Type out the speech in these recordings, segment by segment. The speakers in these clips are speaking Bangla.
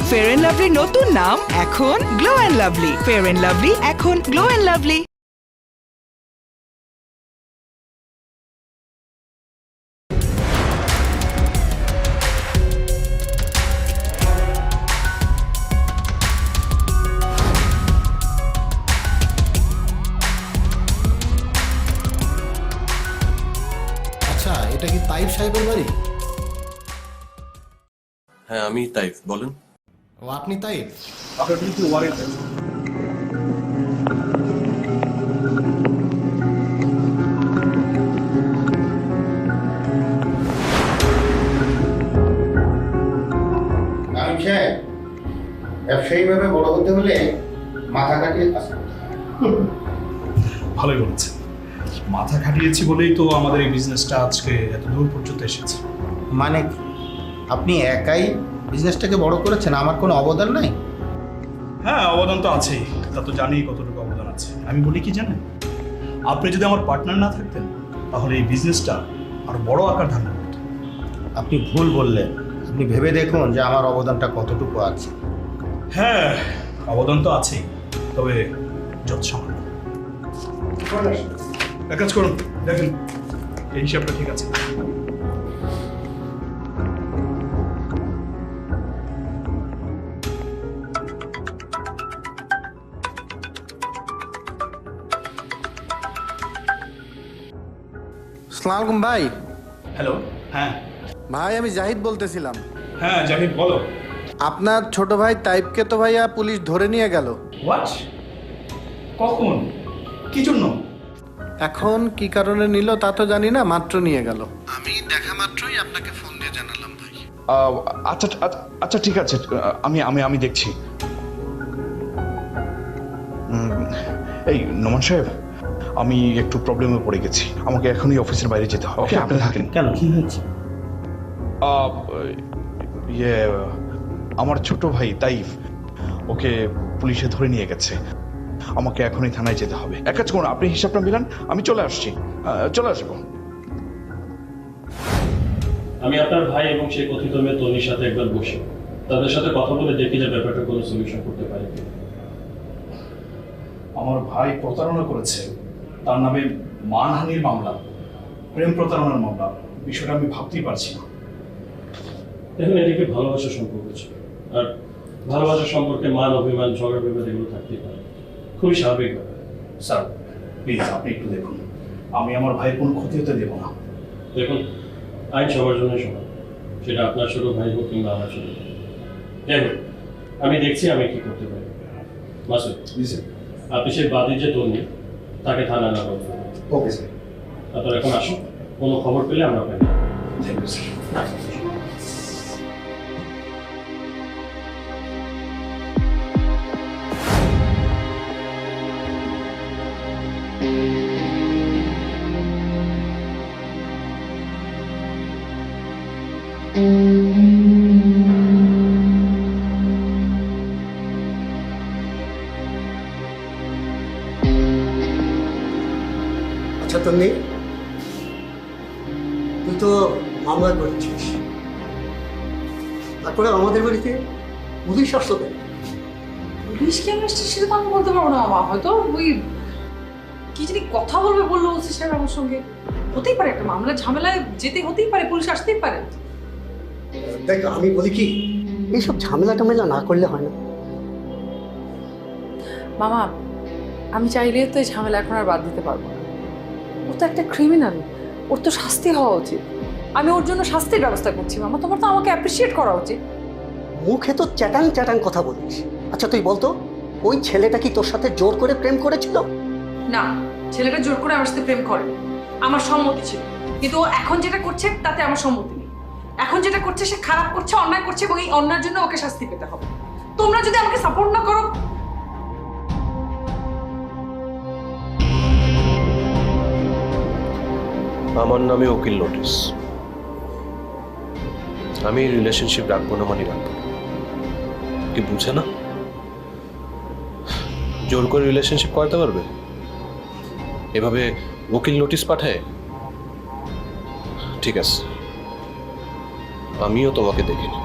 ফেয়ার এন্ড লাভলি নতুন নাম এখন Glow and Lovely. Fair and Lovely এখন গ্লো এন্ড লাভলি। আচ্ছা, এটা কি তাইব সাহেবের বাড়ি? হ্যাঁ, আমি তাইফ, বলেন। ও, আপনি তাইব? আপনার কি ওয়ারেন্ট আছে? আমি চাই ব্যবসায়ীভাবে বড় হতে হলে মাথা কাটিয়ে কাজ করতে হয়। ভালোই বলেছেন। মাথা খাটিয়েছি বলেই তো আমাদের এই বিজনেসটা আজকে এত দূর পর্যন্ত এসেছে। মানে কি? আপনি একাই বিজনেসটাকে বড় করেছেন, আমার কোনো অবদান নাই? হ্যাঁ, অবদান তো আছেই, তা তো জানি কতটুকু অবদান আছে। আমি বলি কি জানেন, আপনি যদি আমার পার্টনার না থাকতেন তাহলে এই বিজনেসটা আরো বড় আকার ধারণ করত। আপনি ভুল বললেন। আপনি ভেবে দেখুন যে আমার অবদানটা কতটুকু আছে। হ্যাঁ, অবদান তো আছেই, তবে যত সামান্য। এক কাজ করুন, দেখেন এই হিসাবটা ঠিক আছে। আসসালামু আলাইকুম ভাই। হ্যালো। হ্যাঁ ভাই আমি জাহিদ বলতেছিলাম। হ্যাঁ জাহিদ, বলো। আপনার ছোট ভাই তাইবকে তো ভাইয়া পুলিশ ধরে নিয়ে গেল। হোয়াট? কখন? কি জন্য? এখন কি কারণে নিল তা তো জানি না, মাত্র নিয়ে গেল। আমি দেখা মাত্রই আপনাকে ফোন দিয়ে জানালাম ভাই। আচ্ছা আচ্ছা, ঠিক আছে, আমি আমি আমি দেখছি। এই নোমান সাহেব, আমি একটু প্রবলেমে পড়ে গেছি, আমাকে এখনই অফিসের বাইরে যেতে হবে। ওকে, আপনি থাকেন। কেন, কি হয়েছে? ইয়ে, আমার ছোট ভাই তাইফ, ওকে পুলিশে ধরে নিয়ে গেছে, আমাকে এখনই থানায় যেতে হবে। এক কাজ করুন, আপনি হিসাবটা মিলান, আমি চলে আসছি, চলে আসবো। আমি আপনার ভাই এবং সেই কথিত মেয়ে তনির সাথে একবার বসে তাদের সাথে কথা বলে দেখি যে ব্যাপারটা কোনো সলিউশন করতে পারি। আমার ভাই প্রতারণা করেছে, তার নামে মানহানির মামলা, প্রেম প্রতারণার মামলা, বিষয়টা আমি ভাবতেই পারছি না। দেখুন, এদিকে ভালোবাসার সম্পর্ক ছিল, আর ভালোবাসার সম্পর্কে মান অভিমান ঝগড়া বিবাদ এগুলো থাকতেই পারে, খুবই স্বাভাবিক ব্যাপার। স্যার প্লিজ আপনি একটু দেখুন, আমি আমার ভাইয়ের কোনো ক্ষতি হতে দেবো না। দেখুন, আইন সবার জন্য সমান, সেটা আপনার ছোট ভাই হোক কিংবা আমার ছোট ভাই। যাই হোক, আমি দেখছি আমি কি করতে পারি। মাসুদ, আপনি সেই বাদী যে তন্নি, তাকে থানা না করতে হবে। Okay sir. আপনারা এখন আসুন, কোনো খবর পেলে আমরা পাই। Thank you sir. আচ্ছা তন্নি, তুই তো মামলা করেছিস, তারপরে আমাদের বাড়িতে পুলিশ আসলো কেন? পুলিশ কেন এসছে সেটা তো আমি বলতে পারবো না মামা। হয়তো ওই কি জানি কথা বলবে বললো ওসি সাহেব আমার সঙ্গে। হতেই পারে, একটা মামলা ঝামেলায় যেতে হতেই পারে, পুলিশ আসতেই পারে। দেখ, আমি বলি কি, এইসব ঝামেলা টামেলা না করলে হয় না। মামা, আমি চাইলে তো এই ঝামেলা এখন আর বাদ দিতে পারবো না। ও তো একটা ক্রিমিনাল, ওর তো শাস্তি হওয়া উচিত। আমি ওর জন্য শাস্তির ব্যবস্থা করছি মামা, তোমার তো আমাকে অ্যাপ্রিসিয়েট করা উচিত। মুখে তো চ্যাটাং চ্যাটাং কথা বলিস। আচ্ছা তুই বলতো, ওই ছেলেটা কি তোর সাথে জোর করে প্রেম করেছিল? না, ছেলেটা জোর করে আমার সাথে প্রেম করে, আমার সম্মতি ছিল। কিন্তু ও এখন যেটা করছে তাতে আমার সম্মতি নেই। এখন যেটা করছে সে খারাপ করছে, অন্যায় করছে, এবং এই অন্যায়ের জন্য ওকে শাস্তি পেতে হবে। তোমরা যদি আমাকে সাপোর্ট না করো। আমার নামে উকিল নোটিশ, আমি রিলেশনশিপ রাখবো না মানে রাখবো না। কি বুঝে না? জোর করে রিলেশনশিপ করাতে পারবে? এভাবে উকিল নোটিশ পাঠায়? ঠিক আছে, আমিও তোমাকে দেখিনি।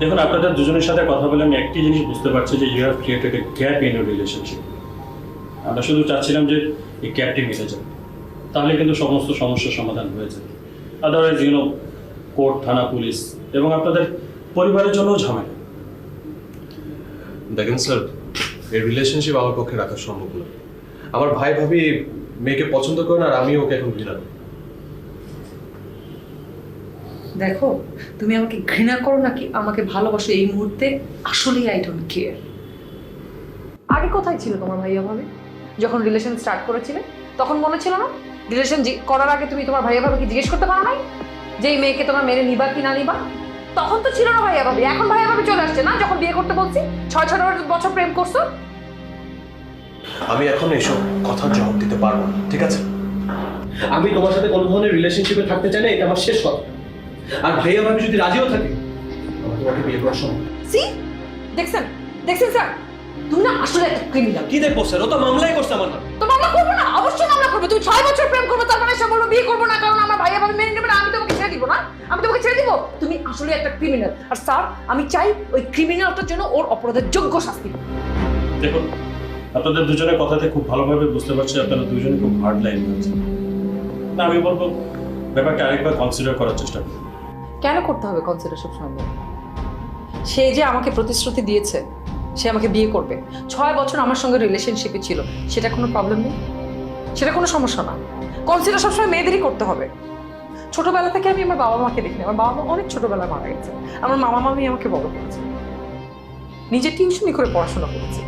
দেখুন, আপনাদের দুজনের সাথে কথা বলে আমি একটি জিনিস বুঝতে পারছি যে you have created a gap in your relationship. আমরা শুধু চাচ্ছিলাম যে এই গ্যাপটি মিটে যাবে, তাহলে কিন্তু সমস্ত সমস্যার সমাধান হয়ে যাবে। আদারওয়াইজ কোর্ট, থানা, পুলিশ এবং আপনাদের পরিবারের জন্যও ঝামেলা। দেখেন স্যার, এই রিলেশনশিপ আমার পক্ষে রাখা সম্ভব না। আমার ভাই ভাবি মেয়েকে পছন্দ করে না, আর আমি ওকে এখন ঘৃণা করি। দেখো, তুমি আমাকে ঘৃণা করো নাকি আমাকে ভালোবাসো এই মুহূর্তে আসলেই আই ডোন্ট কেয়ার। আগে কোথায় ছিল তোমার ভাইয়া ভাবে? যখন রিলেশন স্টার্ট করেছিলে তখন মনে ছিল না? রিলেশন করার আগে তুমি তোমার ভাইয়া ভাবে কি জিজ্ঞেস করতে পারো নাই যে এই মেয়েকে তোমার মেনে নিবা কি না নিবা? তখন তো ছিল না ভাইয়া ভাবে, এখন ভাইয়া ভাবে চলে আসছে না যখন বিয়ে করতে বলছি। 6 বছর প্রেম করছো। আমি এখন এসব কথার জবাব দিতে পারবো না, ঠিক আছে? আমি তোমার সাথে কোনো ধরনের রিলেশনশিপে থাকতে চাই না, এটা আমার শেষ কথা। আর ভাইয়া ভাবি যদি রাজিও থাকে, আমার তোমাকে বিয়ে করার সম্ভব। সি দেখছেন স্যার, তুমি না আসলে একটা ক্রিমিনাল। কি দেখবো স্যার, ও তো মামলাই করছে আমার না। তো মামলা করবো না? অবশ্যই মামলা করবে। তুমি 6 বছর প্রেম করবে, তার মানে সে বলবো বিয়ে করবো না কারণ আমার ভাইয়া ভাবি মেনে নেবে না, আমি তোমাকে ছেড়ে দিব না? আমি তোমাকে ছেড়ে দিব? তুমি আসলে একটা ক্রিমিনাল। আর স্যার, আমি চাই ওই ক্রিমিনালটার জন্য ওর অপরাধের যোগ্য শাস্তি। দেখুন, আপনাদের দুজনের কথাতে খুব ভালোভাবে বুঝতে পারছি আপনারা দুজনে খুব হার্ড লাইন করছেন। না, আমি বলবো ব্যাপারটা আরেকবার কনসিডার করার চেষ্টা করুন। কেন করতে হবে কনসিডার সবসময়? সে যে আমাকে প্রতিশ্রুতি দিয়েছে সে আমাকে বিয়ে করবে, 6 বছর আমার সঙ্গে রিলেশনশিপে ছিল, সেটা কোনো প্রবলেম নেই, সেটা কোনো সমস্যা না। কনসিডার সবসময় মেয়েদেরই করতে হবে। ছোটবেলা থেকে আমি আমার বাবা মাকে দেখিনি। আমার বাবা মা অনেক ছোটবেলায় মারা গেছে। আমার মামা মামি আমাকে বড় করেছে, নিজে টিউশনি করে পড়াশোনা করেছে,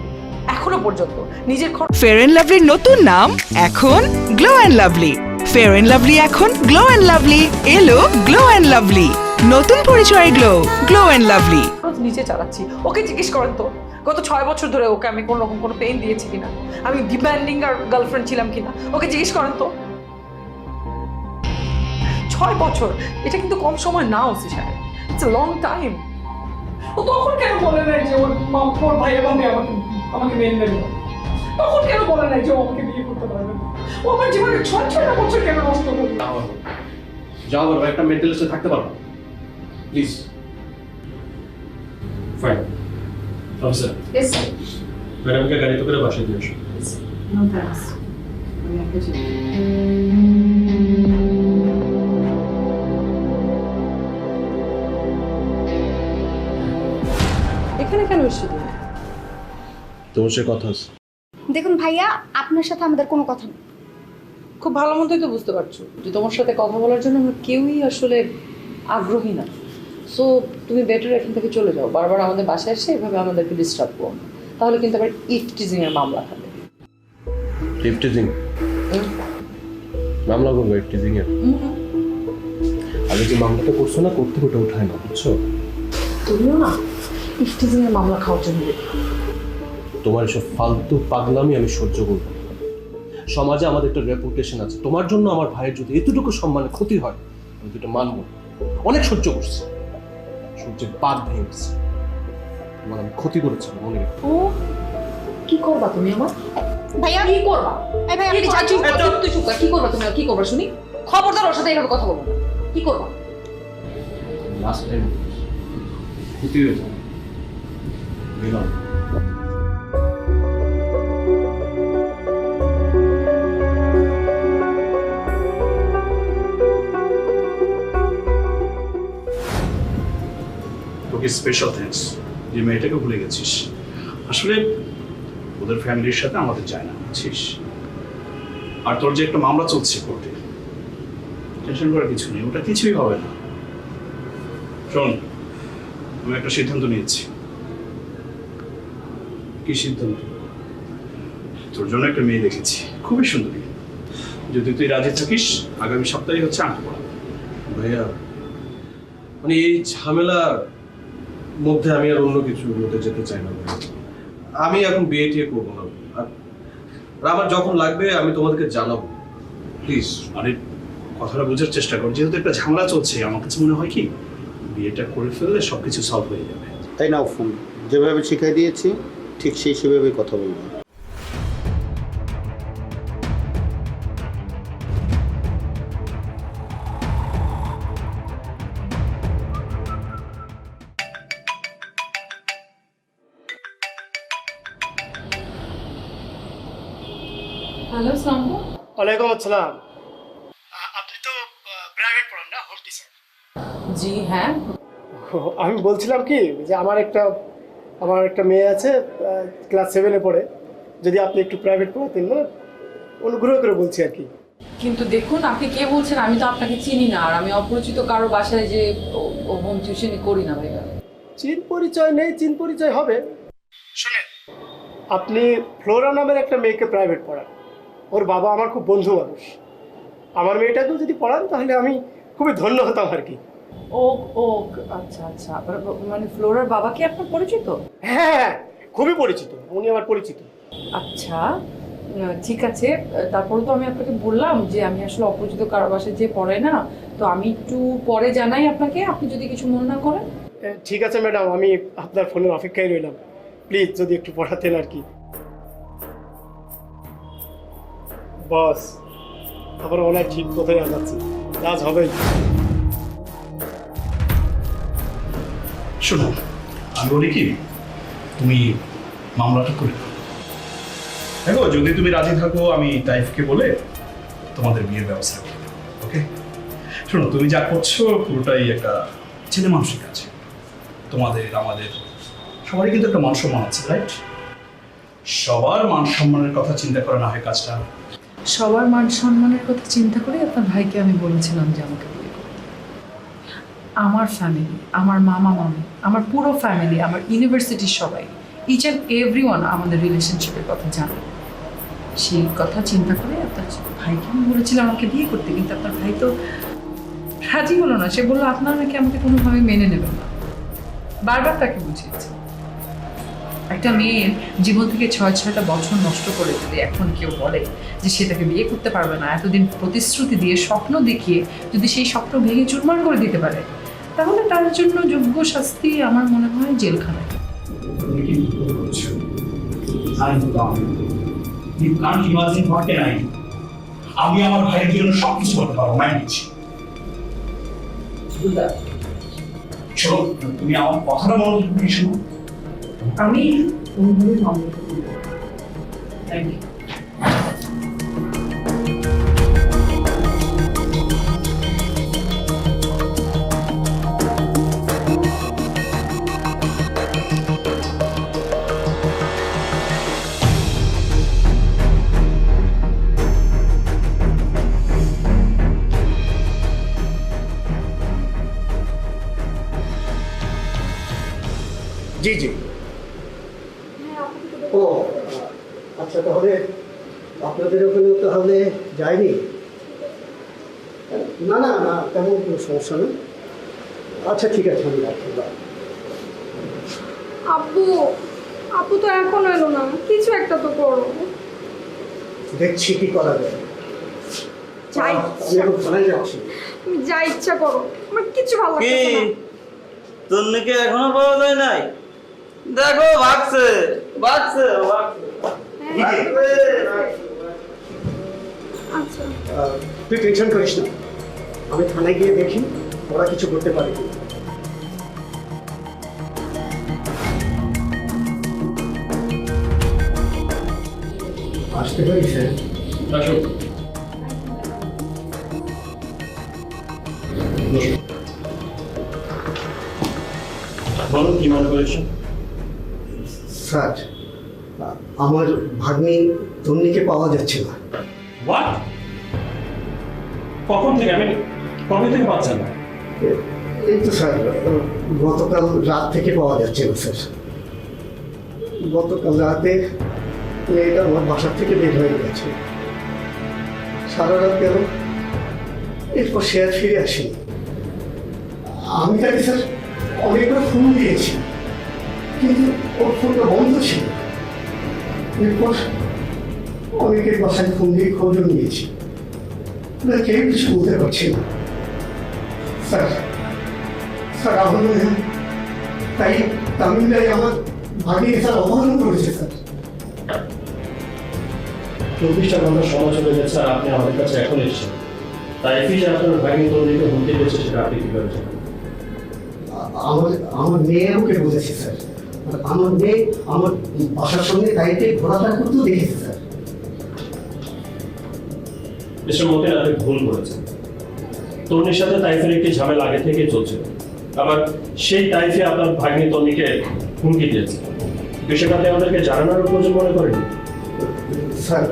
এখনো পর্যন্ত নিজের ফেয়ার অ্যান্ড লাভলির নতুন নাম এখন Glow and Lovely. Fair and lovely এখন গ্লো অ্যান্ড লাভলি। এলো গ্লো অ্যান্ড লাভলি, নতুন পরিচয় গ্লো অ্যান্ড লাভলি। নিচে চালাচ্ছি। ওকে জিজ্ঞেস করেন তো গত 6 বছর ধরে ওকে আমি কোনো রকম কোনো পেইন দিয়েছি কিনা, আমি ডিমান্ডিং আর গার্লফ্রেন্ড ছিলাম কিনা, ওকে জিজ্ঞেস করেন তো। 6 বছর এটা কিন্তু কম সময় না ওসি সাহেব, ইটস আ লং টাইম। ও তখন কেন বলে নাই যে ওর ভাই এবং আমাকে মেনে নেবে? তখন কেন বলে নাই যে ও আমাকে বিয়ে করতে পারবে না? ও আমার জীবনে 6 বছর কেন নষ্ট করবে? যাও বাবা, একটা মেন্টালিস্টে থাকতে পারবো please. Fine officer, yes sir. ম্যাডামকে গাড়িতে করে বাসায় দিয়ে আসো। নো থ্যাঙ্কস, আমি আপনাকে চিনি। এখানে কেন এসেছি তুমি? তোমার সাথে কথা আছে। দেখুন ভাইয়া, আপনার সাথে আমাদের কোনো কথা নেই। খুব ভালো মতোই তো বুঝতে পারছো যে তোমার সাথে কথা বলার জন্য আমরা কেউই আসলে আগ্রহী না। সো তুমি বেটার এখান থেকে চলে যাও, বারবার আমাদের বাসায় এসে এভাবে আমাদেরকে ডিস্টার্ব করো না, তাহলে কিন্তু আবার ইফটিজিং এর মামলা খাবে। ইফটিজিং মামলা করবো? ইফটিজিং এর আগে যে মামলাটা করছো না, করতে ওটা উঠায় না, বুঝছো? তুমিও না ইফটিজিং এর মামলা খাওয়ার জন্য তোমার এসব ফালতু পাগলামি আমি সহ্য করবো। সমাজে আমাদের একটা রেপুটেশন আছে, তোমার জন্য আমার ভাইয়ের যদি এতটুকু সম্মানের ক্ষতি হয় আমি তো এটা মানবো। অনেক সহ্য করছি, সূর্যের পাত ভেঙেছে, তোমার আমি ক্ষতি করেছি মনে রেখো। ও কি করবা তুমি আমার? ভাইয়া কি করবা? এই ভাই, আপনি কি যাচ্ছেন? তুই চুপ কর। কি করবা তুমি? কি করবা শুনি? খবরদার ওর সাথে এইভাবে কথা বলবো না। কি করবা? লাস্ট টাইম ক্ষতি হয়েছে গেলাম। তোকে স্পেশাল থ্যাঙ্কস যে মেয়েটাকে ভুলে গেছিস। আসলে ওদের ফ্যামিলির সাথে আমাদের যায় না, বুঝছিস? আর তোর যে একটা মামলা চলছে কোর্টে, টেনশন করার কিছু নেই, ওটা কিছুই হবে না। শোন, আমি একটা সিদ্ধান্ত নিয়েছি। কি সিদ্ধান্ত? তোর জন্য একটা মেয়ে দেখেছি, খুবই সুন্দরী। যদি তুই রাজি থাকিস, আগামী সপ্তাহে হচ্ছে আঁকতে পড়াবো। ভাইয়া মানে এই ঝামেলার মধ্যে আমি আর অন্য কিছু হতে যেতে চাই না ভাইয়া। আমি এখন বিয়ে টিয়ে করবো না, আর আমার যখন লাগবে আমি তোমাদেরকে জানাবো, প্লিজ। আরে কথাটা বোঝার চেষ্টা কর, যেহেতু একটা ঝামেলা চলছে, আমার কাছে মনে হয় কি বিয়েটা করে ফেললে সবকিছু সলভ হয়ে যাবে। তাই নাও ফোন, যেভাবে শিখিয়ে দিয়েছি ঠিক সেভাবে কথা বলবো। হ্যালো সাম্বু। ওয়ালাইকুম আসসালাম। আপনি তো প্রাইভেট পড়ান না, হোম টিচার? জি হ্যাঁ। আমি বলছিলাম কি যে আমার একটা মেয়ে আছে, ক্লাস 7-এ পড়ে, যদি আপনি একটু প্রাইভেট পড়াতেন, মানে অনুগ্রহ করে বলছি আর কি। কিন্তু দেখুন আপনি কে বলছেন, আমি তো আপনাকে চিনি না, আর আমি অপরিচিত কারো বাসায় যে হোম টিউশনই করি না ভাইয়া। চিন পরিচয় নেই, চিন পরিচয় হবে। শুনেন, আপনি ফ্লোরা নামের একটা মেয়েকে প্রাইভেট পড়ান, ওর বাবা আমার খুব বন্ধু মানুষ। আমার মেয়েটাকেও যদি পড়ান তাহলে আমি খুবই ধন্য হতাম আর কি। ও ও আচ্ছা আচ্ছা, মানে ফ্লোরার বাবা কি আপনার পরিচিত? হ্যাঁ, খুবই পরিচিত, উনি আমার পরিচিত। আচ্ছা ঠিক আছে, তারপরে তো আমি আপনাকে বললাম যে আমি আসলে অপরিচিত কারো বাসায় যে পড়ে না, তো আমি একটু পরে জানাই আপনাকে, আপনি যদি কিছু মনে না করেন। ঠিক আছে ম্যাডাম, আমি আপনার ফোনের অপেক্ষায় রইলাম, প্লিজ যদি একটু পড়াতেন আর কি। বস, আবার ওনার ঠিক কোথায় আনাচ্ছি, কাজ হবেই। শোনো, আমি বলি কি, তুমি মামলাটা করে দাও। দেখো, যদি তুমি রাজি থাকো আমি তাইফকে বলে তোমাদের বিয়ের ব্যবস্থা করব। ওকে? শোনো, তুমি যা করছো পুরোটাই একটা ছেলে মানুষের কাছে। তোমাদের আমাদের সবারই কিন্তু একটা মান সম্মান আছে, রাইট? সবার মান সম্মানের কথা চিন্তা করে না হয় কাজটা। সবার মান সম্মানের কথা চিন্তা করে আপনার ভাইকে আমি বলেছিলাম যে আমাকে বিয়ে করতে। আমার ফ্যামিলি, আমার মামা মামি, আমার পুরো ফ্যামিলি, আমার ইউনিভার্সিটির সবাই, ইচ অ্যান্ড এভরিওয়ান আমাদের রিলেশনশিপের কথা জানে। সেই কথা চিন্তা করে আপনার ভাইকে আমি বলেছিলাম আমাকে বিয়ে করতে, কিন্তু আপনার ভাই তো রাজি হলো না। সে বললো আপনারা নাকি আমাকে কোনোভাবে মেনে নেবেন না। বারবার তাকে বুঝিয়েছে। একটা মেয়ের জীবন থেকে 6-6টা বছর নষ্ট করে যদি এখন কেউ বলে যে সে তাকে বিয়ে করতে পারবে না, এতদিন প্রতিশ্রুতি দিয়ে স্বপ্ন দেখিয়ে যদি সেই স্বপ্ন ভেঙে চুরমার করে দিতে পারে, তাহলে তার জন্য যোগ্য শাস্তি আমার মনে হয় জেলখানায়। আমি আমার ভাইয়ের জন্য সবকিছু করতে পারবো, মাইন্ড দিচ্ছি। শোনো, তুমি আমার কথাটা মনোযোগ দিয়ে শোনো। আমি কোনোভাবে মামলা করব। Thank you. জি জি। ও আচ্ছা, তাহলে আপনাদের ওখানে তাহলে যায়নি? না না না, তেমন কোনো সমস্যা নেই। আচ্ছা ঠিক আছে, আমি রাখি। আব্বু, আপু তো এখনো এলো না, কিছু একটা তো করো। দেখছি কি করা যায়। যাই আমি এখন থানায় যাচ্ছি। তুমি যা ইচ্ছা করো, আমার কিছু ভালো লাগছে না। তন্নিকে এখনো পাওয়া যায় নাই? দেখো, ভাগছে ভাগছে ভাগছে। আচ্ছা, তুই টেনশন করিস না, আমি থানায় গিয়ে দেখি ওরা কিছু করতে পারে কি। আসতে পারি স্যার? আসুন। বলো কি মনে করেছো? স্যার, আমার ভাগ্নি তন্নিকে পাওয়া যাচ্ছে না। হোয়াট? কখন থেকে? আমি কবে থেকে পাচ্ছেন না? এই তো স্যার, গতকাল রাত থেকে পাওয়া যাচ্ছে না স্যার। গতকাল রাতে মেয়েটা আমার বাসার থেকে বের হয়ে গেছে, সারা রাত গেল, এরপর সে আর ফিরে আসেনি। আমি তাকে স্যার অনেকবার ফোন দিয়েছি, কিন্তু ওর ফোনটা বন্ধ ছিল। এরপর অনেকের বাসায় ফোন দিয়ে খোঁজও নিয়েছি, না কেউ কিছু বলতে পারছি না। স্যার স্যার আমার মনে হয় তাই তামিলনাড়ে আমার ভাগিয়ে স্যার অপহরণ করেছে স্যার। 24টা ঘন্টা সময় চলে যাচ্ছে আর আপনি আমাদের কাছে এখন এসেছেন। তাই যে আপনার ভাইকে তন্নিকে হুমকি দিয়েছে সেটা আপনি কি করেছেন? আমার মেয়ে ওকে বলেছে স্যার, আমার মেয়ে আমার বাসার সঙ্গে গাড়িতে ঘোরাফেরা করতেও দেখেছে স্যার। মিস্টার মতিন আপনি ভুল করেছেন। তন্নির সাথে তাইফের একটি ঝামেলা আগে থেকেই চলছিল, আবার সেই তাইফে আপনার ভাগ্নি তন্নিকে হুমকি দিয়েছে। বিষয়টা আপনি আমাদেরকে জানানোর প্রয়োজন মনে করেন? স্যার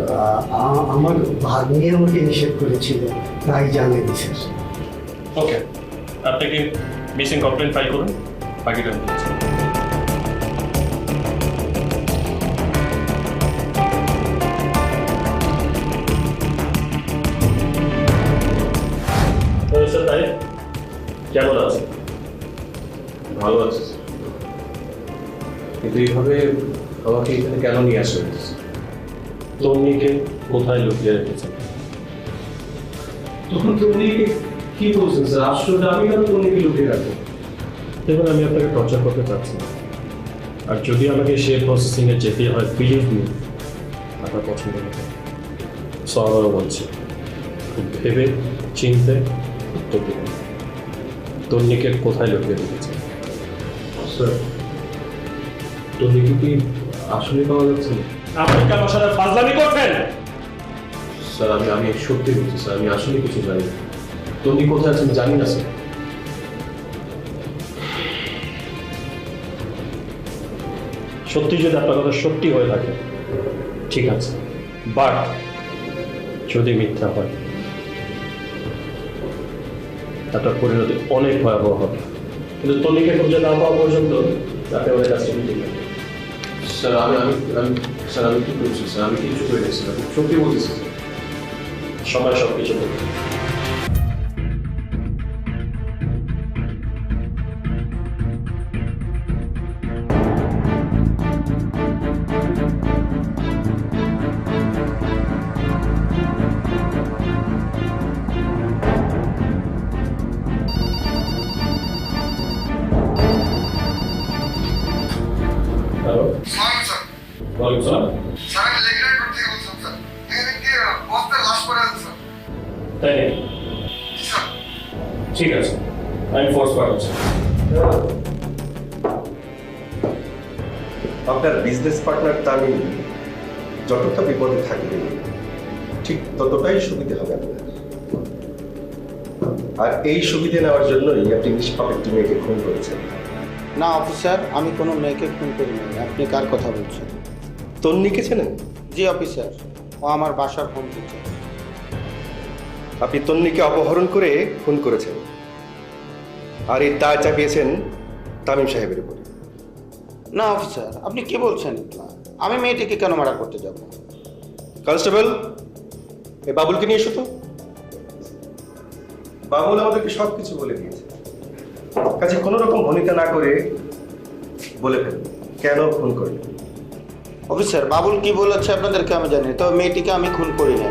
আমার ভাগ্নি আমাকে নিষেধ করেছিল, তাই জানেনি স্যার। ওকে, আপনি কি মিসিং কমপ্লেন ফাইল করুন, বাকিটা আমি দেখছি। স্যার তাই কেমন আছে? ভালো আছে, কিন্তু এইভাবে আমাকে এখানে কেন নিয়ে আসা হয়েছে? তন্নিকে কোথায় লুকিয়ে রেখেছেন? তখন তন্নিকে কি বলছেন স্যার? আসলে আমি কেন তন্নিকে লুকিয়ে রাখবো? দেখুন, আমি আপনাকে টর্চার করতে চাচ্ছি না, আর যদি আমাকে সে প্রসেসিংয়ে যেতে হয়, বিলিভ মি, আপনার পছন্দ হবে। সো আবারও বলছি, খুব ভেবে চিনতে উত্তর দেবেন। তন্নিকে কোথায় লুকিয়ে রেখেছেন? স্যার, তন্নিকে কি আসলে পাওয়া যাচ্ছে না? আপনি কি আমার সাথে ফাজলামি করছেন? স্যার আমি সত্যি বলছি স্যার, আমি আসলে কিছু জানি না। তন্নি কোথায় আছে আমি জানি না স্যার। সত্যি যদি আপনার কথা সত্যি হয়ে থাকে ঠিক আছে, বাট যদি মিথ্যা হয় তার পরিণতি অনেক ভয়াবহ হবে। কিন্তু তন্নিকে খুঁজে না পাওয়া পর্যন্ত তাকে আমাদের কাছে নিতে হবে। স্যার আমি কি করছি স্যার? আমি কিছু করে গেছি, সত্যি বলছি স্যার। সময় সব কিছু বলবে। হ্যালো, ওয়ালাইকুম সালাম। তাই নাকি? ঠিক আছে, আমি ফোর্স পাঠাচ্ছি। আপনার বিজনেস পার্টনার তামিম যতটা বিপদে থাকবে ঠিক ততটাই সুবিধা হবে আপনার। আর এই সুবিধা নেওয়ার জন্যই আপনি নিষ্পাপ একটি মেয়েকে খুন করেছেন। না অফিসার, আমি কোনো মেয়েকে খুন করিনি। আপনি কার কথা বলছেন? তন্নিকে চেনেন? জি অফিসার, ও আমার বাসার হোম টিচার। আপনি তন্নিকে অপহরণ করে খুন করেছেন, আর এই দায় চাপিয়েছেন তামিম সাহেবের উপর। না অফিসার, আপনি কি বলছেন? আমি মেয়েটিকে কেন মার্ডার করতে যাব? কনস্টেবল, এই বাবুলকে নিয়ে এসো তো। বাবুল আমাদেরকে সব কিছু বলে দিয়েছে, কাজে কোনো রকম ভূমিকা না করে বলে ফেলুন কেন খুন করলেন। অফিসার, বাবুল কি বলেছে আপনাদেরকে আমি জানি, তবে মেয়েটিকে আমি খুন করি না।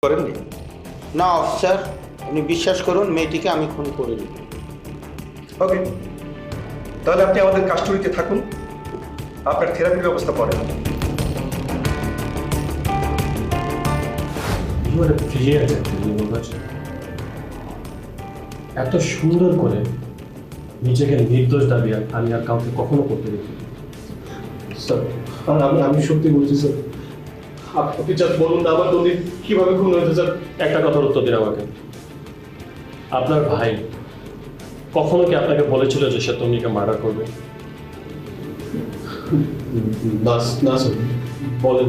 করেননি? না অফিসার, আপনি বিশ্বাস করুন, মেয়েটিকে আমি খুন করিনি। ওকে, তাহলে আপনি আমাদের কাস্টডিতে থাকুন, আপনার থেরাপির ব্যবস্থা করেন। এত সুন্দর করে নিজেকে নির্দোষ দাবি আমি আর কাউকে কখনো করতে দেখি। স্যার আমি সত্যি বলছি স্যার। আপনি যা বলুন না, আমার তন্নি কিভাবে খুন হয়েছে স্যার? একটা কথার উত্তর দিন আমাকে। আপনার ভাই কখনো কি আপনাকে বলেছিল যে সে তন্নিকে মার্ডার করবে? না স্যার। বলেন,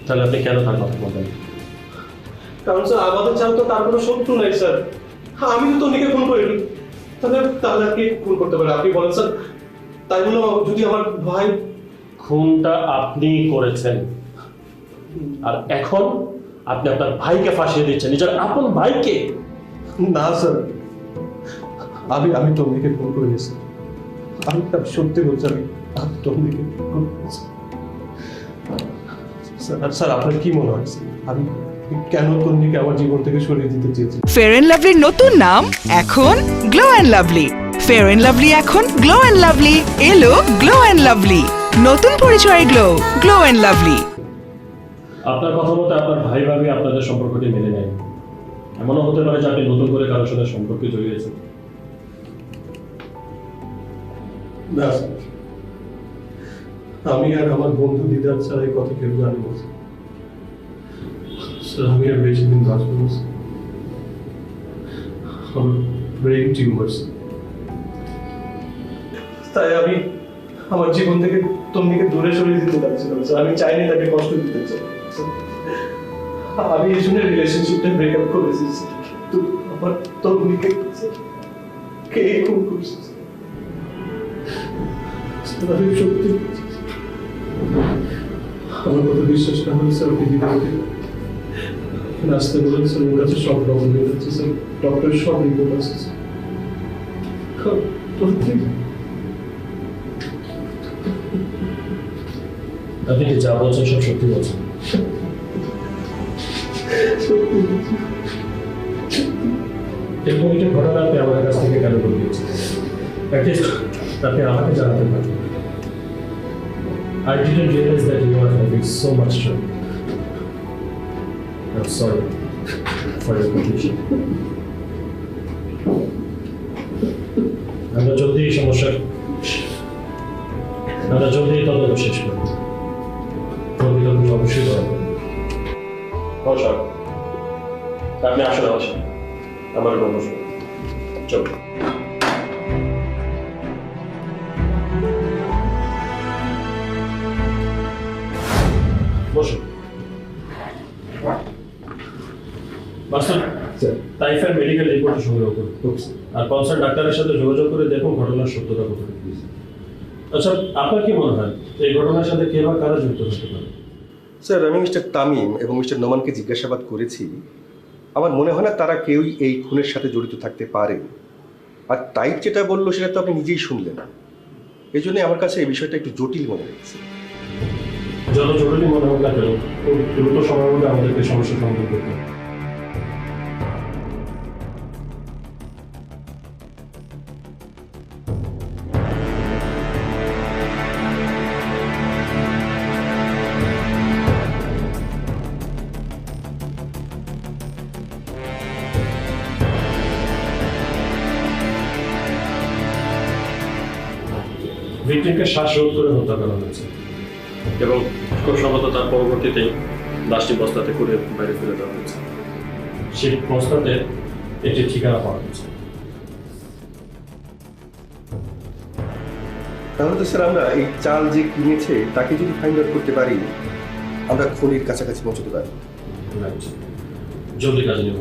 তাহলে আপনি কেন তার কথা বলবেন? কারণ স্যার আমাদের চাল তো তার কোনো শত্রু নাই স্যার। আমি তো তন্নিকে খুন করিনি, তাহলে আর কে খুন করতে পারে? আপনি বলেন স্যার। তাই বলে যদি আমার ভাই... খুনটা আপনি করেছেন, আর এখন আপনি আপনার ভাইকে ফাঁসিয়ে দিচ্ছেন, নিজের আপন ভাইকে। না স্যার, আমি তন্নিকে খুন করিনি স্যার। আমি সত্যি বলছি, আমি তন্নিকে খুন করেছি স্যার। আপনার কি মনে হয় আমি কেন তন্নিকে আমার জীবন থেকে সরিয়ে দিতে চেয়েছি? ফেয়ার এন্ড লাভলির নতুন নাম এখন Glow and Lovely. Fair and Lovely এখন গ্লো অ্যান্ড লাভলি। এলো গ্লো অ্যান্ড লাভলি, নতুন পরিচয় গ্লো অ্যান্ড লাভলি। আপনার কথা মতো আপনার ভাই ভাবি আপনাদের সম্পর্কটি মেনে নেয়। আমি এমনও হতে পারে যে আপনি নতুন করে কারোর সাথে সম্পর্কে জড়িয়েছেন। না স্যার, আমি আর আমার বন্ধু দিদার ছাড়া এই কথা কেউ জানি না স্যার। আমি আর বেশি দিন বাঁচবো না স্যার। আমার ব্রেন টিউমার, তাই আমি আমার জীবন থেকে তন্নিকে দূরে সরিয়ে দিতে চাচ্ছিলাম স্যার। আমি চাইনি তাকে কষ্ট দিতে চাই। আমি এই জন্য রিলেশনশিপটা ব্রেকআপ করেছি স্যার। কিন্তু আমার তন্নিকে কে খুন করছে স্যার? আমি সত্যি আমার কথা বিশ্বাস না হলে স্যার দিদিকে আসতে বলেন স্যার। ওর কাছে সব ডকুমেন্ট আছে স্যার, ডক্টরের সব রিপোর্ট আছে স্যার। আপনি কি যা বলছেন সব সত্যি বলছেন? এরকম একটা ঘটনা আপনি আমার কাছ থেকে কেন বলিয়েছেন? অ্যাটলিস্ট আপনি আমাকে জানাতে পারেন। I didn't realize that you are having so much trouble. I'm sorry for your confusion. আমরা জলদি এই সমস্যার তদন্ত শেষ করব। প্রতিতন্ত্র অবশ্যই করা হবে। নমস্কার, আপনি আসলে আসেন আমার নমস্কার। চল। বসুন। মাস্টার, তাইফের মেডিকেল রিপোর্ট সংগ্রহ করুন আর কনসার্ন ডাক্তারের সাথে যোগাযোগ করে দেখুন ঘটনার সত্যতা কতটা। আচ্ছা, আপনার কি মনে হয় এই ঘটনার সাথে কে বা কারা যুক্ত হতে পারে? স্যার, আমি মিস্টার তামিম এবং মিস্টার নোমানকে জিজ্ঞাসাবাদ করেছি। আমার মনে হয় না তারা কেউই এই খুনের সাথে জড়িত থাকতে পারে। আর টাইপ যেটা বললো সেটা তো আপনি নিজেই শুনলেন। এই জন্যই আমার কাছে এই বিষয়টা একটু জটিল মনে হয়েছে। যত জরুরি মনে হোক না কেন, খুব দ্রুত সময়ের মধ্যে আমাদেরকে সমস্যা সমাধান করতে হবে। ভিকটিমকে শ্বাসরোধ করে হত্যা করা হয়েছে এবং খুব সম্ভবত তার পরবর্তীতেই লাশটি বস্তাতে করে বাইরে ফেলে দেওয়া হয়েছে। সেই বস্তাতে একটি ঠিকানা পাওয়া গেছে। তাহলে তো স্যার আমরা এই চাল যে কিনেছে তাকে যদি ফাইন্ড আউট করতে পারি, আমরা খুনির কাছাকাছি পৌঁছতে পারি। জলদি কাজে নেব।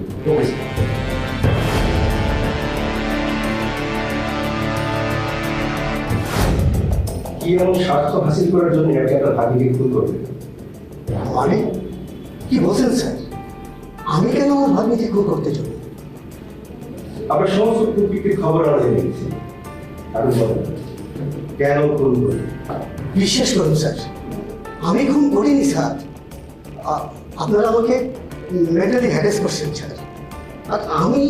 কি এমন স্বার্থ হাসিল করার জন্য আপনি আপনার ভাবিকে খুন করবেন? মানে কি বলছেন স্যার? আমি কেন আমার ভাগ্নিকে খুন করতে চাই? আপনার সমস্ত প্রকৃতির খবর আমরা জেনে গেছি। আপনি বলেন কেন খুন করবেন? বিশ্বাস করুন স্যার, আমি খুন করিনি স্যার। আপনারা আমাকে মেন্টালি হ্যারেস করছেন স্যার। আর আমি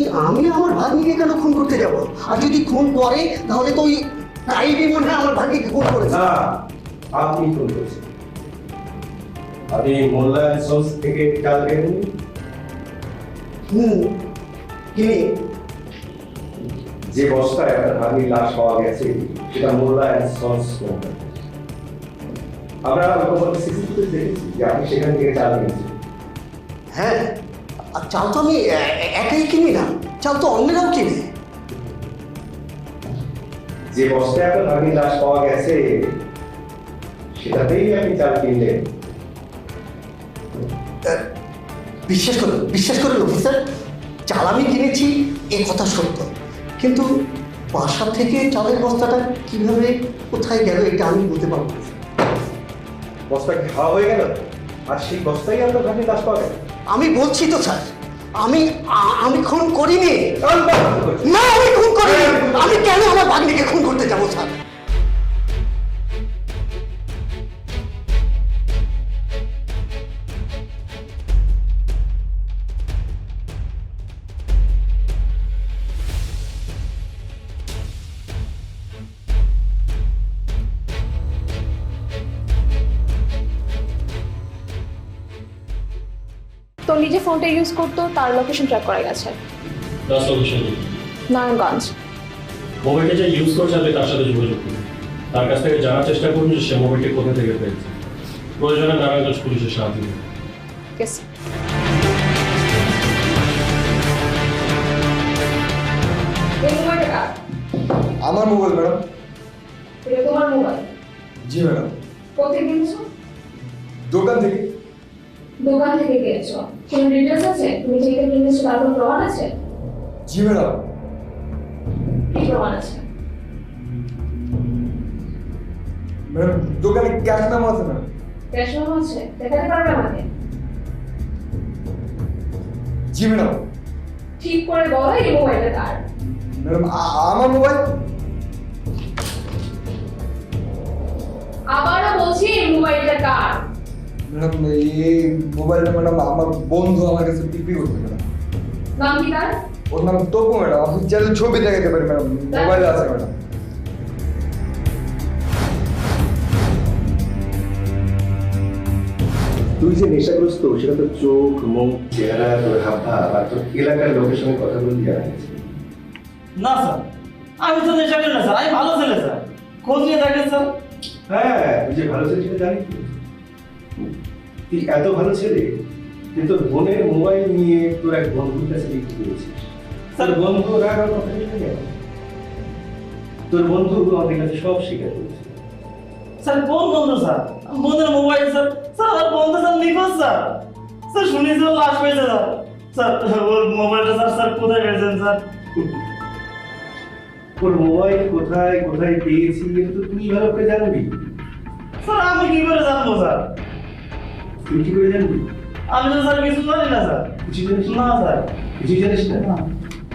আমার ভাগ্নিকে কেন খুন করতে যাব? আর যদি খুন করে তাহলে তো ওই টাইপই মনে হয় আমার ভাগ্নিকে খুন করেছে। না, আপনি খুন করেছেন। আপনি মোল্লা সস থেকে চাল কেনেন? কিনে। যে বস্তায় আপনার ভাগ্নির লাশ পাওয়া গেছে সেটা মোল্লা সস কোম্পানি। আমরা সিসিটিভিতে দেখেছি যে আপনি সেখান থেকে চাল কিনেছেন। হ্যাঁ, আর চাল তো আমি একাই কিনি না, চাল তো অন্যরাও কিনে। যে বস্তায় আপনার ভাগ্নির লাশ পাওয়া গেছে সেটাতেই আপনি চাল কিনলেন। বিশ্বাস করুন অফিসার, চাল আমি কিনেছি এই কথা সত্য, কিন্তু বাসা থেকে চালের বস্তাটা কিভাবে কোথায় গেল এটা আমি বলতে পারবো না। বস্তা খাওয়া হয়ে গেল আর সেই বস্তায় আপনার ভাগ্নির লাশ পাওয়া গেল? আমি বলছি তো স্যার, আমি খুন করিনি। না, আমি খুন করিনি। আমি কেন আমার ভাগ্নিকে খুন করতে যাবো স্যার? তো নিজে ফোনটা ইউজ করতো, তার লোকেশন ট্র্যাক করা গেছে। লাস্ট লোকেশন কি? নারায়ণগঞ্জ। মোবাইলটা যে ইউজ করছে আপনি তার সাথে যোগাযোগ করুন, তার কাছ থেকে জানার চেষ্টা করুন যে সে মোবাইলটি কোথা থেকে পেয়েছে। প্রয়োজনে নারায়ণগঞ্জ পুলিশের সাহায্য নিন। Yes. এই মোবাইলটা কার? আমার মোবাইল ম্যাডাম। এটা তোমার মোবাইল? জি ম্যাডাম। কোথায় কিনেছো? দোকান থেকে। দোকান থেকে কিনেছো? কোনো ডিটেইলস আছে? তুমি যেটা কিনেছো তার কোনো প্রমাণ আছে? জি ম্যাডাম। কি প্রমাণ আছে? ম্যাডাম দোকানে ক্যাশ নাম আছে ম্যাডাম। ক্যাশ মেমো আছে? দেখাতে পারবে আমাকে? জি ম্যাডাম। ঠিক করে বলো এই মোবাইলটা কার? ম্যাডাম আমার মোবাইল। আবারও বলছি এই মোবাইলটা কার? ম্যাডাম এই মোবাইলটা ম্যাডাম আমার বন্ধু আমার কাছে বিক্রি করতে ম্যাডাম। নাম কি তার? ওর নাম তপু ম্যাডাম। আপনি চাইলে ছবি দেখাতে পারি ম্যাডাম, মোবাইল আছে ম্যাডাম। তুই যে নেশাগ্রস্ত সেটা তো চোখ, মুখ, চেহারা, তোর হাবভাব আর তোর এলাকার লোকের সঙ্গে কথা বলে জানা গেছে। না স্যার, আমি তো নেশা করি না স্যার, আমি ভালো ছেলে স্যার, খোঁজ নিয়ে দেখেন স্যার। হ্যাঁ, তুই যে ভালো ছেলে সেটা জানি তো। তুই এত ভালো ছেলে তুই তোর বোনের মোবাইল নিয়ে তোর এক বন্ধুর কাছে বিক্রি করেছিস। তোর বন্ধু রাগ আর কথা শুনে গেল। তোর বন্ধু আমাদের কাছে সব স্বীকার করেছে। স্যার কোন বন্ধু স্যার? বোনের মোবাইল স্যার। স্যার আমার বন্ধু স্যার নিখোঁজ স্যার। স্যার শুনেছি ও লাশ পেয়েছে স্যার। স্যার ওর মোবাইলটা স্যার স্যার কোথায় পেয়েছেন স্যার? ওর মোবাইল কোথায় কোথায় পেয়েছি এটা তো তুই ভালো করে জানবি। স্যার আমি কি করে জানবো স্যার? তুই কি করে জানবি? আমি তো স্যার কিছু জানি না স্যার। কিছু জানিস না স্যার। কিছু জানিস না?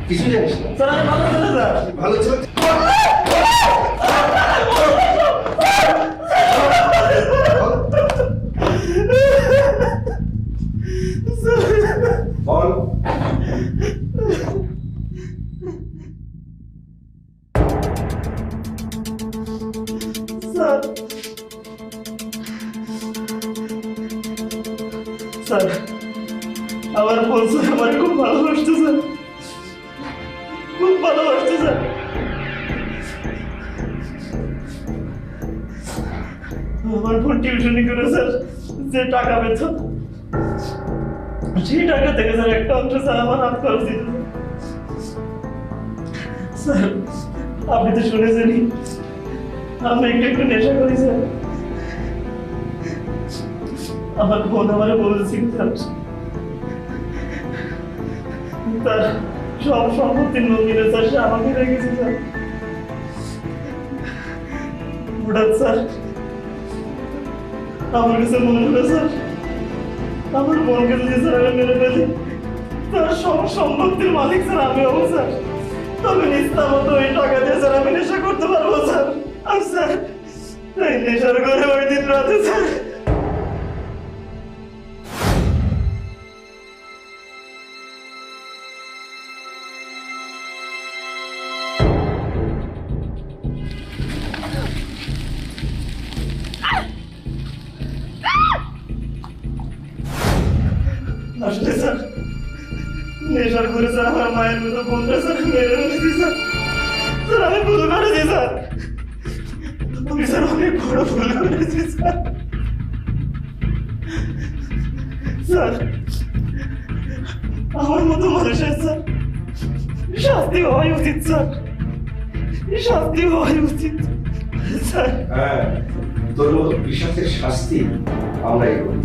কিছু জানিস না? স্যার আমি ভালো ছেলে স্যার। ভালো ছেলে বল। স্যার স্যার আমার বোন স্যার আমার খুব ভালোবাসতো স্যার, খুব ভালোবাসতো স্যার। আমার বোন টিউশনি করে স্যার যে টাকা পেত সেই টাকা থেকে স্যার একটা অংশ স্যার আমার হাত খরচ দিত স্যার। আপনি তো শুনেছেনই আমি একটু নেশা করি স্যার। আমার বোন আমারে বলেছিল স্যার তার সব সম্পত্তির নমিনে স্যার সে আমাকে রেখেছে স্যার। হঠাৎ স্যার আমার কাছে মনে হলো স্যার আমার বোনকে যদি স্যার আমি মেরে ফেলি তার সব সম্পত্তির মালিক স্যার আমি হবো স্যার। তবে নিস্তা মতো ওই টাকা দিয়ে স্যার আমি নেশা করতে পারবো স্যার। আর স্যার এই নেশার করে ওই দিন রাতে স্যার আসলে স্যার নেশার করে স্যার আমার মায়ের মতো বোনটা স্যার মেরে ফেলেছি স্যার। স্যার আমি ভুল করেছি স্যার, আমি স্যার অনেক বড় ভুল করেছি স্যার। স্যার আমার মতো মানুষের স্যার শাস্তি হওয়াই উচিত স্যার, শাস্তি হওয়াই উচিত স্যার। হ্যাঁ, তোর মতো বিশ্বাসের শাস্তি আমরাই করি।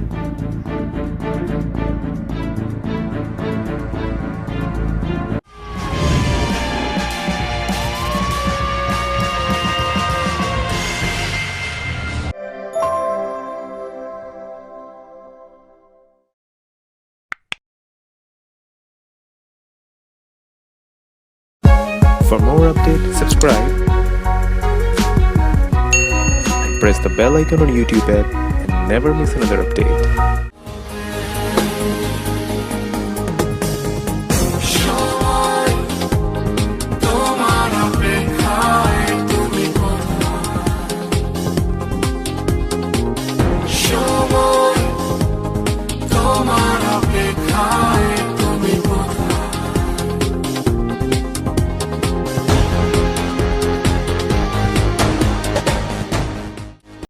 For more updates, subscribe and press the bell icon on YouTube app and never miss another update.